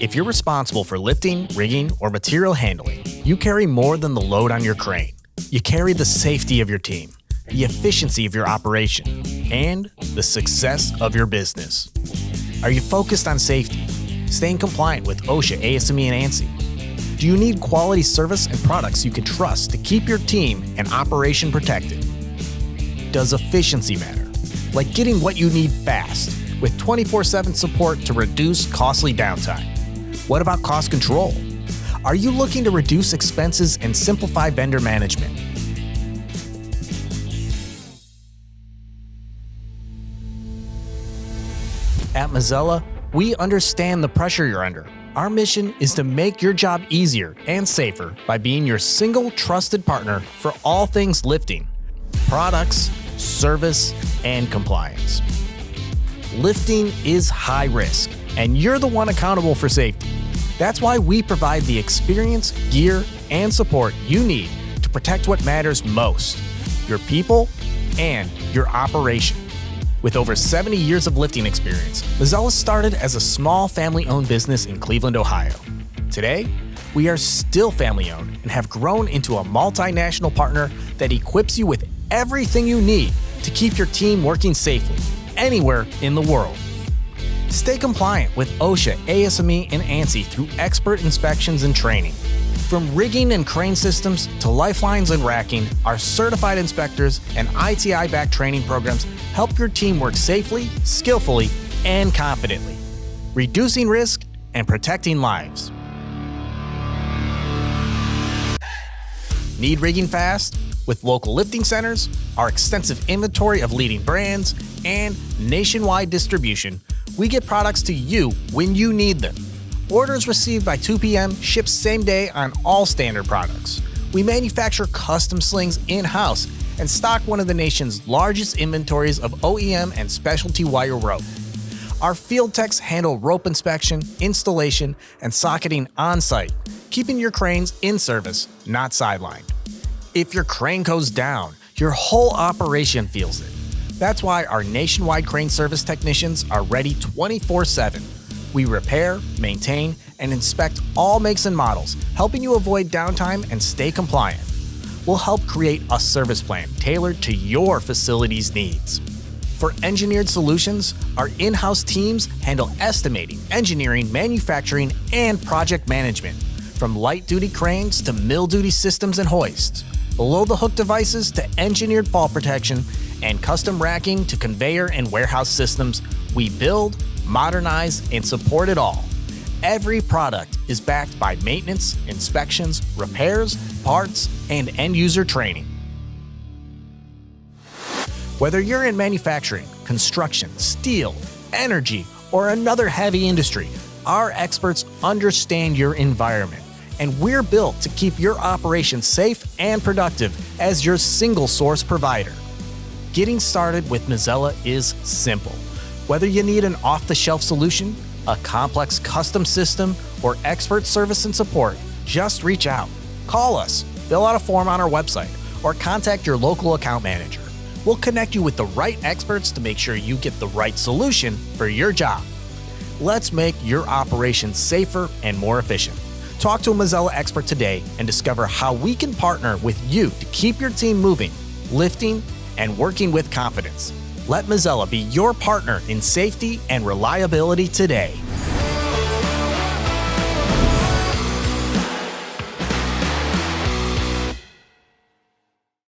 If you're responsible for lifting, rigging, or material handling, you carry more than the load on your crane. You carry the safety of your team, the efficiency of your operation, and the success of your business. Are you focused on safety, staying compliant with OSHA, ASME, and ANSI? Do you need quality service and products you can trust to keep your team and operation protected? Does efficiency matter, like getting what you need fast, with 24/7 support to reduce costly downtime? What about cost control? Are you looking to reduce expenses and simplify vendor management? At Mazzella, we understand the pressure you're under. Our mission is to make your job easier and safer by being your single trusted partner for all things lifting, products, service, and compliance. Lifting is high risk, and you're the one accountable for safety. That's why we provide the experience, gear, and support you need to protect what matters most: your people and your operation. With over 70 years of lifting experience, Mazzella started as a small family-owned business in Cleveland, Ohio. Today, we are still family-owned and have grown into a multinational partner that equips you with everything you need to keep your team working safely anywhere in the world. Stay compliant with OSHA, ASME, and ANSI through expert inspections and training. From rigging and crane systems to lifelines and racking, our certified inspectors and ITI-backed training programs help your team work safely, skillfully, and confidently, reducing risk and protecting lives. Need rigging fast? With local lifting centers, our extensive inventory of leading brands, and nationwide distribution, we get products to you when you need them. Orders received by 2 p.m. ships same day on all standard products. We manufacture custom slings in-house and stock one of the nation's largest inventories of OEM and specialty wire rope. Our field techs handle rope inspection, installation, and socketing on-site, keeping your cranes in service, not sidelined. If your crane goes down, your whole operation feels it. That's why our nationwide crane service technicians are ready 24/7. We repair, maintain, and inspect all makes and models, helping you avoid downtime and stay compliant. We'll help create a service plan tailored to your facility's needs. For engineered solutions, our in-house teams handle estimating, engineering, manufacturing, and project management, from light-duty cranes to mill-duty systems and hoists, below-the-hook devices to engineered fall protection, and custom racking to conveyor and warehouse systems. We build, modernize, and support it all. Every product is backed by maintenance, inspections, repairs, parts, and end-user training. Whether you're in manufacturing, construction, steel, energy, or another heavy industry, our experts understand your environment, and we're built to keep your operation safe and productive as your single-source provider. Getting started with Mazzella is simple. Whether you need an off-the-shelf solution, a complex custom system, or expert service and support, just reach out. Call us, fill out a form on our website, or contact your local account manager. We'll connect you with the right experts to make sure you get the right solution for your job. Let's make your operation safer and more efficient. Talk to a Mazzella expert today and discover how we can partner with you to keep your team moving, lifting, and working with confidence. Let Mazzella be your partner in safety and reliability today.